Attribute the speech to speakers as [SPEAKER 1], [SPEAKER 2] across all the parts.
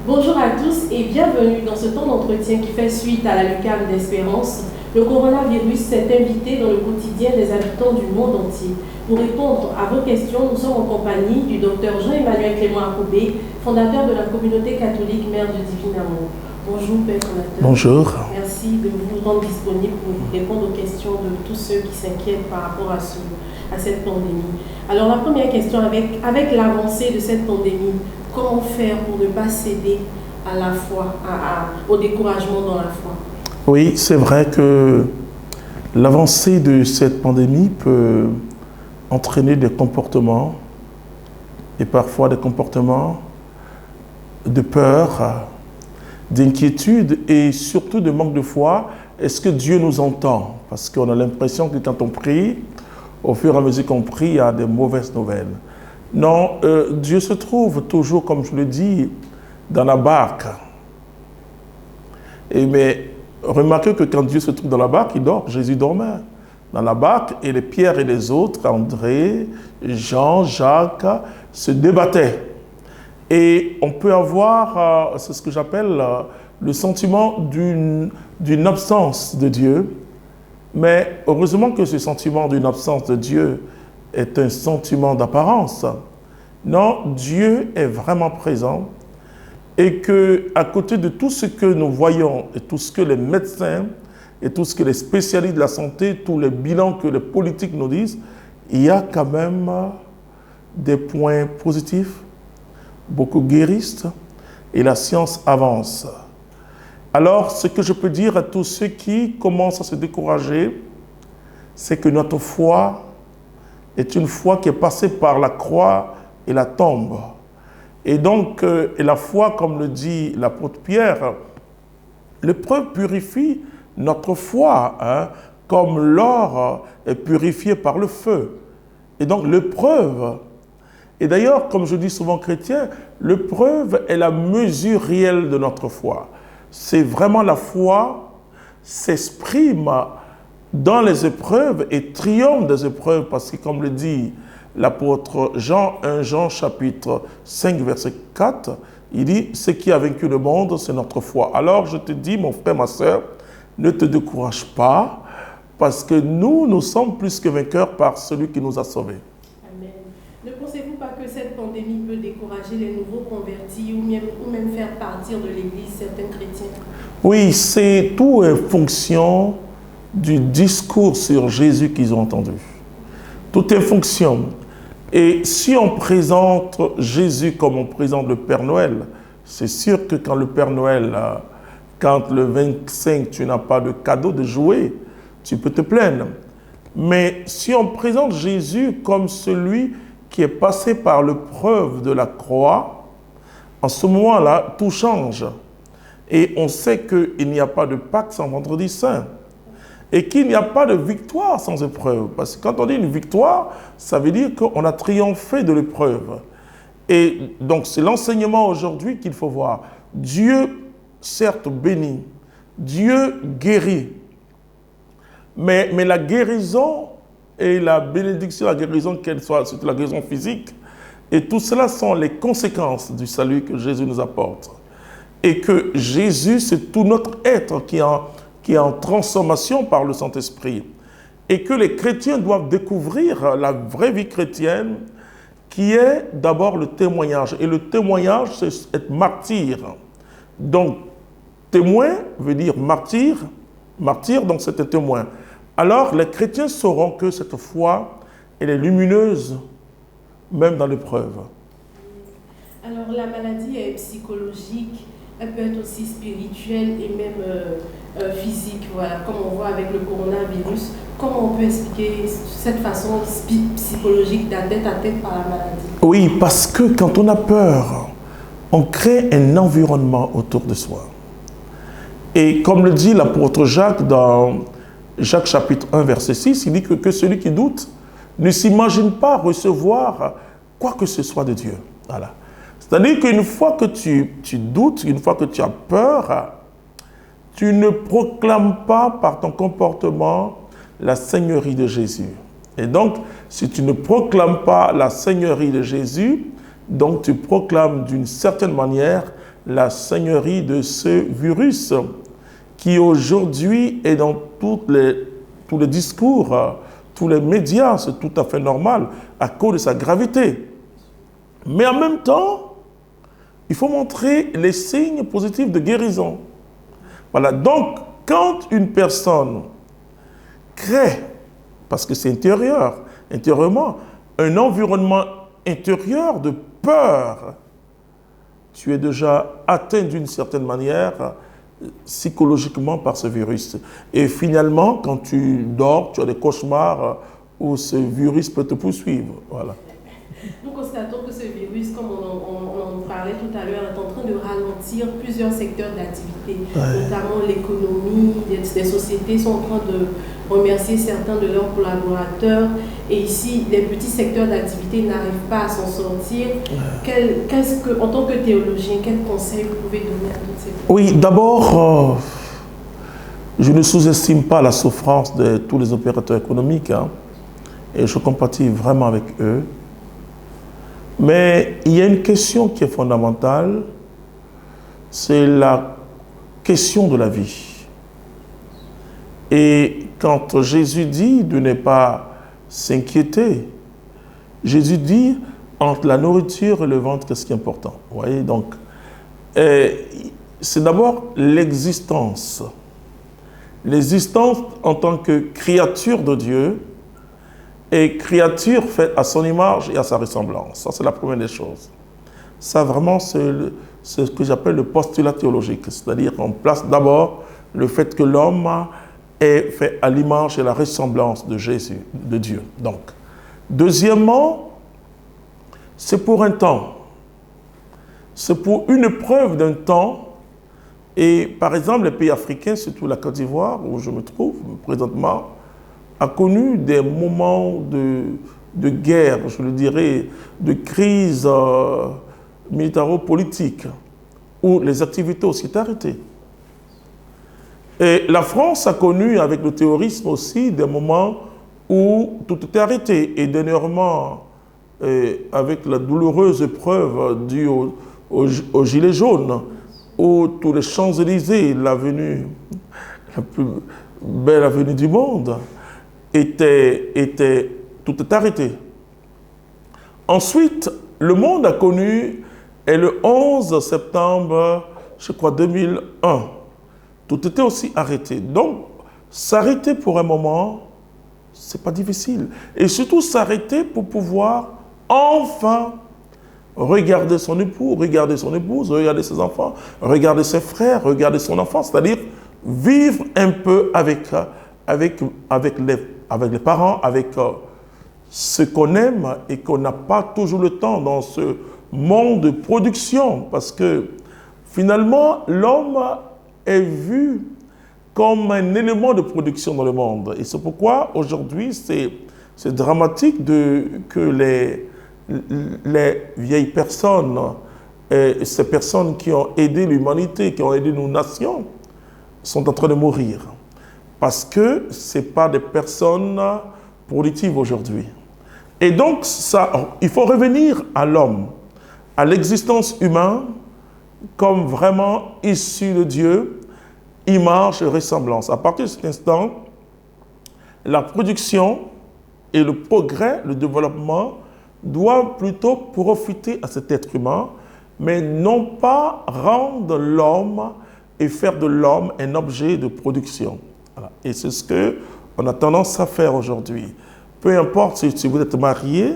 [SPEAKER 1] Bonjour à tous et bienvenue dans ce temps d'entretien qui fait suite à la lucarne d'espérance. Le coronavirus s'est invité dans le quotidien des habitants du monde entier. Pour répondre à vos questions, nous sommes en compagnie du docteur Jean-Emmanuel Clément Akoubé, fondateur de la communauté catholique Mère du Divin Amour. Bonjour, Père fondateur.
[SPEAKER 2] Bonjour.
[SPEAKER 1] Merci de vous rendre disponible pour répondre aux questions de tous ceux qui s'inquiètent par rapport à cette pandémie. Alors, la première question, avec l'avancée de cette pandémie, comment faire pour ne pas céder à la foi, au découragement dans la foi?
[SPEAKER 2] Oui, c'est vrai que l'avancée de cette pandémie peut entraîner des comportements, et parfois des comportements de peur, d'inquiétude et surtout de manque de foi. Est-ce que Dieu nous entend? Parce qu'on a l'impression que quand on prie, au fur et à mesure qu'on prie, il y a des mauvaises nouvelles. Non, Dieu se trouve toujours, comme je le dis, dans la barque. Mais remarquez que quand Dieu se trouve dans la barque, il dort. Jésus dormait dans la barque et les Pierre et les autres, André, Jean, Jacques, se débattaient. Et on peut avoir, c'est ce que j'appelle le sentiment d'une absence de Dieu. Mais heureusement que ce sentiment d'une absence de Dieu est un sentiment d'apparence. Non, Dieu est vraiment présent et qu'à côté de tout ce que nous voyons et tout ce que les médecins et tout ce que les spécialistes de la santé, tous les bilans que les politiques nous disent, il y a quand même des points positifs, beaucoup guéristes, et la science avance. Alors, ce que je peux dire à tous ceux qui commencent à se décourager, c'est que notre foi est une foi qui est passée par la croix et la tombe. Et donc, et la foi, comme le dit l'apôtre Pierre, l'épreuve purifie notre foi, hein, comme l'or est purifié par le feu. Et donc, l'épreuve, et d'ailleurs, comme je dis souvent chrétien, l'épreuve est la mesure réelle de notre foi. C'est vraiment la foi s'exprime dans les épreuves et triomphe des épreuves, parce que comme le dit l'apôtre Jean, 1 Jean chapitre 5 verset 4, il dit « Ce qui a vaincu le monde, c'est notre foi ». Alors je te dis, mon frère, ma soeur, ne te décourage pas, parce que nous sommes plus que vainqueurs par celui qui nous a sauvés.
[SPEAKER 1] Amen. Ne pensez-vous pas que cette pandémie peut décourager les nouveaux convertis ou même faire partir de l'Église certains chrétiens? Oui,
[SPEAKER 2] c'est tout en fonction du discours sur Jésus qu'ils ont entendu. Tout est fonction. Et si on présente Jésus comme on présente le Père Noël, c'est sûr que quand le Père Noël, quand le 25, tu n'as pas de cadeau de jouer, tu peux te plaindre. Mais si on présente Jésus comme celui qui est passé par l'épreuve de la croix, en ce moment-là, tout change. Et on sait qu'il n'y a pas de Pâques sans Vendredi Saint. Et qu'il n'y a pas de victoire sans épreuve. Parce que quand on dit une victoire, ça veut dire qu'on a triomphé de l'épreuve. Et donc c'est l'enseignement aujourd'hui qu'il faut voir. Dieu, certes, bénit. Dieu guérit. Mais la guérison et la bénédiction, la guérison, qu'elle soit, c'est la guérison physique, et tout cela sont les conséquences du salut que Jésus nous apporte. Et que Jésus, c'est tout notre être qui est en transformation par le Saint-Esprit. Et que les chrétiens doivent découvrir la vraie vie chrétienne qui est d'abord le témoignage. Et le témoignage, c'est être martyr. Donc, témoin veut dire martyr. Martyr, donc c'est un témoin. Alors, les chrétiens sauront que cette foi, elle est lumineuse, même dans l'épreuve.
[SPEAKER 1] Alors, la maladie est psychologique, elle peut être aussi spirituelle et même physique, voilà, comme on voit avec le coronavirus. Comment on peut expliquer cette façon psychologique d'être atteinte par la maladie?
[SPEAKER 2] Oui, parce que quand on a peur, on crée un environnement autour de soi. Et comme le dit l'apôtre Jacques dans Jacques chapitre 1 verset 6, il dit que celui qui doute ne s'imagine pas recevoir quoi que ce soit de Dieu. Voilà. C'est-à-dire qu'une fois que tu doutes, une fois que tu as peur, tu ne proclames pas par ton comportement la Seigneurie de Jésus. Et donc, si tu ne proclames pas la Seigneurie de Jésus, donc tu proclames d'une certaine manière la seigneurie de ce virus qui aujourd'hui est dans tous les discours, tous les médias, c'est tout à fait normal à cause de sa gravité. Mais en même temps, il faut montrer les signes positifs de guérison. Voilà, donc quand une personne crée, parce que c'est intérieurement, un environnement intérieur de peur, tu es déjà atteint d'une certaine manière psychologiquement par ce virus. Et finalement, quand tu dors, tu as des cauchemars où ce virus peut te poursuivre. Voilà.
[SPEAKER 1] Nous constatons que ce virus, comme on en parlait tout à l'heure, est en train de ralentir plusieurs secteurs d'activité, notamment l'économie, des sociétés sont en train de remercier certains de leurs collaborateurs. Et ici, les petits secteurs d'activité n'arrivent pas à s'en sortir. En tant que théologien, quel conseil vous pouvez donner à toutes ces personnes?
[SPEAKER 2] Oui, d'abord, je ne sous-estime pas la souffrance de tous les opérateurs économiques, et je compatis vraiment avec eux. Mais il y a une question qui est fondamentale, c'est la question de la vie. Et quand Jésus dit de ne pas s'inquiéter, Jésus dit entre la nourriture et le ventre, qu'est-ce qui est important? Vous voyez, donc, c'est d'abord l'existence. L'existence en tant que créature de Dieu, et créature faite à son image et à sa ressemblance. Ça, c'est la première des choses. Ça, vraiment, c'est ce que j'appelle le postulat théologique. C'est-à-dire qu'on place d'abord le fait que l'homme est fait à l'image et la ressemblance de Jésus, de Dieu. Donc, deuxièmement, c'est pour un temps. C'est pour une preuve d'un temps. Et par exemple, les pays africains, surtout la Côte d'Ivoire, où je me trouve présentement, a connu des moments de guerre, je le dirais, de crise militaro-politique, où les activités aussi étaient arrêtées. Et la France a connu, avec le terrorisme aussi, des moments où tout était arrêté. Et dernièrement, avec la douloureuse épreuve due aux Gilets jaunes, où tous les Champs-Élysées, l'avenue, la plus belle avenue du monde, tout est arrêté. Ensuite, le monde a connu, et le 11 septembre, je crois, 2001, tout était aussi arrêté. Donc, s'arrêter pour un moment, c'est pas difficile. Et surtout, s'arrêter pour pouvoir enfin regarder son époux, regarder son épouse, regarder ses enfants, regarder ses frères, regarder son enfant, c'est-à-dire vivre un peu avec les parents, avec ce qu'on aime et qu'on n'a pas toujours le temps dans ce monde de production, parce que finalement, l'homme est vu comme un élément de production dans le monde. Et c'est pourquoi aujourd'hui, c'est dramatique que les vieilles personnes, et ces personnes qui ont aidé l'humanité, qui ont aidé nos nations, sont en train de mourir. Parce que ce n'est pas des personnes productives aujourd'hui. Et donc, il faut revenir à l'homme, à l'existence humaine, comme vraiment issu de Dieu, image et ressemblance. À partir de cet instant, la production et le progrès, le développement, doivent plutôt profiter à cet être humain, mais non pas rendre l'homme et faire de l'homme un objet de production. Voilà. Et c'est ce qu'on a tendance à faire aujourd'hui. Peu importe si vous êtes marié,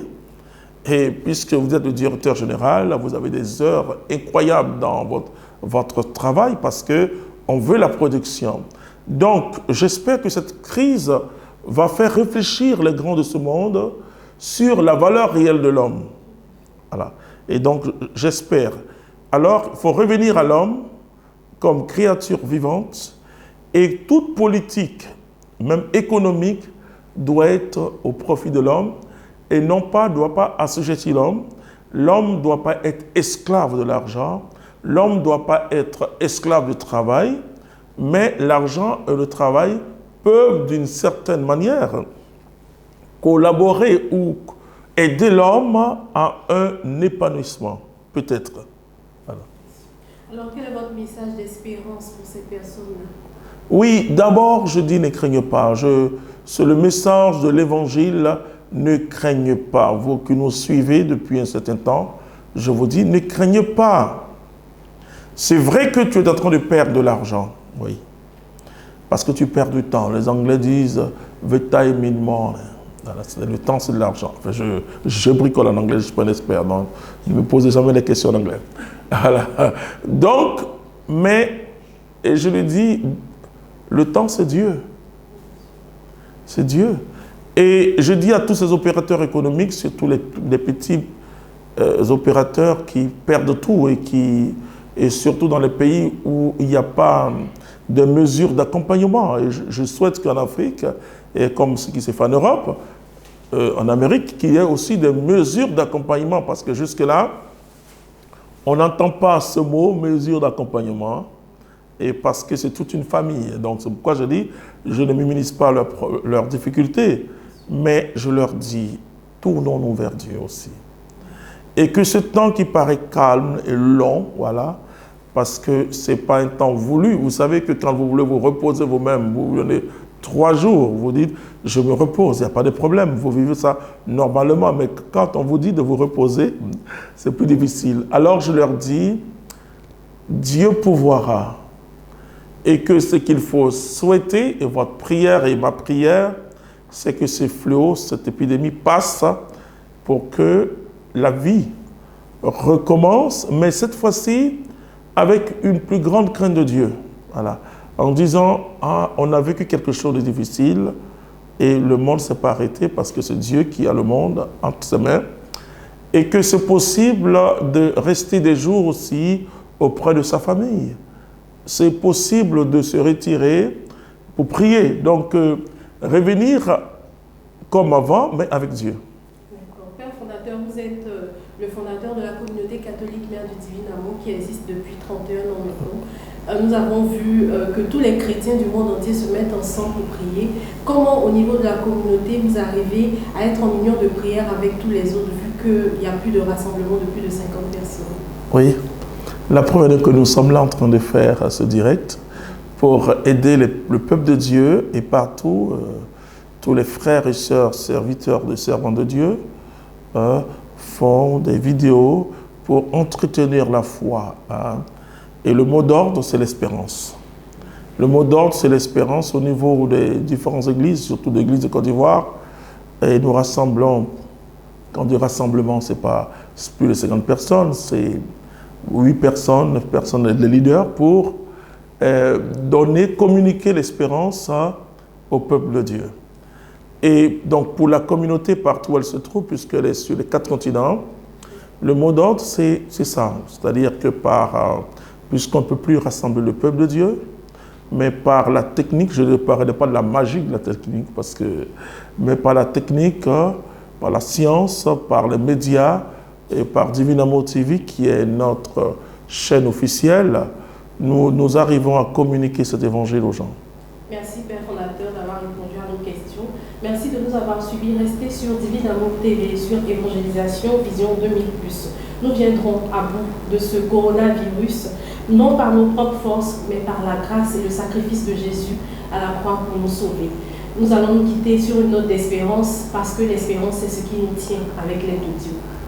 [SPEAKER 2] et puisque vous êtes le directeur général, vous avez des heures incroyables dans votre travail parce qu'on veut la production. Donc, j'espère que cette crise va faire réfléchir les grands de ce monde sur la valeur réelle de l'homme. Voilà. Et donc, j'espère. Alors, il faut revenir à l'homme comme créature vivante et toute politique, même économique, doit être au profit de l'homme et ne doit pas assujettir l'homme. L'homme ne doit pas être esclave de l'argent. L'homme ne doit pas être esclave du travail. Mais l'argent et le travail peuvent, d'une certaine manière, collaborer ou aider l'homme à un épanouissement, peut-être. Voilà.
[SPEAKER 1] Alors, quel est votre message d'espérance pour ces personnes-là?
[SPEAKER 2] Oui, d'abord, je dis ne craignez pas. C'est le message de l'Évangile, ne craignez pas. Vous qui nous suivez depuis un certain temps, je vous dis, ne craignez pas. C'est vrai que tu es en train de perdre de l'argent, oui. Parce que tu perds du temps. Les Anglais disent « the time in money ». Le temps, c'est de l'argent. Enfin, je bricole en anglais, je ne suis pas un expert, donc ne me posez jamais des questions en anglais. Voilà. Donc, mais, et je le dis, le temps, c'est Dieu. C'est Dieu. Et je dis à tous ces opérateurs économiques, surtout les petits opérateurs qui perdent tout et surtout dans les pays où il n'y a pas de mesures d'accompagnement. Et je souhaite qu'en Afrique, et comme ce qui s'est fait en Europe, en Amérique, qu'il y ait aussi des mesures d'accompagnement, parce que jusque-là, on n'entend pas ce mot, mesures d'accompagnement, et parce que c'est toute une famille. Donc c'est pourquoi je dis, je ne minimise pas leurs difficultés, mais je leur dis, tournons-nous vers Dieu aussi. Et que ce temps qui paraît calme et long, voilà, parce que ce n'est pas un temps voulu. Vous savez que quand vous voulez vous reposer vous-même, vous venez 3 jours, vous dites, je me repose, il n'y a pas de problème, vous vivez ça normalement, mais quand on vous dit de vous reposer, c'est plus difficile. Alors je leur dis, Dieu pourvoira, et que ce qu'il faut souhaiter, et votre prière et ma prière, c'est que ce fléau, cette épidémie passe pour que la vie recommence, mais cette fois-ci avec une plus grande crainte de Dieu. Voilà. En disant, ah, on a vécu quelque chose de difficile et le monde ne s'est pas arrêté parce que c'est Dieu qui a le monde entre ses mains et que c'est possible de rester des jours aussi auprès de sa famille. C'est possible de se retirer pour prier. Donc, revenir comme avant, mais avec Dieu.
[SPEAKER 1] D'accord. Père fondateur, vous êtes le fondateur de la communauté catholique Mère du Divin Amour qui existe depuis 31 ans maintenant. Nous avons vu que tous les chrétiens du monde entier se mettent ensemble pour prier. Comment, au niveau de la communauté, vous arrivez à être en union de prière avec tous les autres, vu qu'il n'y a plus de rassemblement de plus de 50 personnes?
[SPEAKER 2] Oui. La preuve que nous sommes là en train de faire ce direct pour aider le peuple de Dieu et partout, tous les frères et sœurs, serviteurs de servants de Dieu, font des vidéos pour entretenir la foi. Et le mot d'ordre, c'est l'espérance. Le mot d'ordre, c'est l'espérance au niveau des différentes églises, surtout l'église de Côte d'Ivoire. Et nous rassemblons, quand on dit rassemblement, c'est plus de 50 personnes, c'est 8 personnes, 9 personnes, les leaders, pour communiquer l'espérance au peuple de Dieu. Et donc pour la communauté partout où elle se trouve, puisqu'elle est sur les 4 continents, le mot d'ordre, c'est ça. C'est-à-dire que puisqu'on ne peut plus rassembler le peuple de Dieu, mais par la technique, je ne parlerai pas de la magie de la technique, mais par la technique, par la science, par les médias et par Divin Amour TV, qui est notre chaîne officielle, nous arrivons à communiquer cet évangile aux gens.
[SPEAKER 1] Merci Père fondateur d'avoir répondu à nos questions. Merci de nous avoir suivis. Restez sur Divin Amour TV, sur Évangélisation Vision 2000+. Nous viendrons à bout de ce coronavirus, non par nos propres forces, mais par la grâce et le sacrifice de Jésus à la croix pour nous sauver. Nous allons nous quitter sur une note d'espérance, parce que l'espérance, c'est ce qui nous tient avec l'aide de Dieu.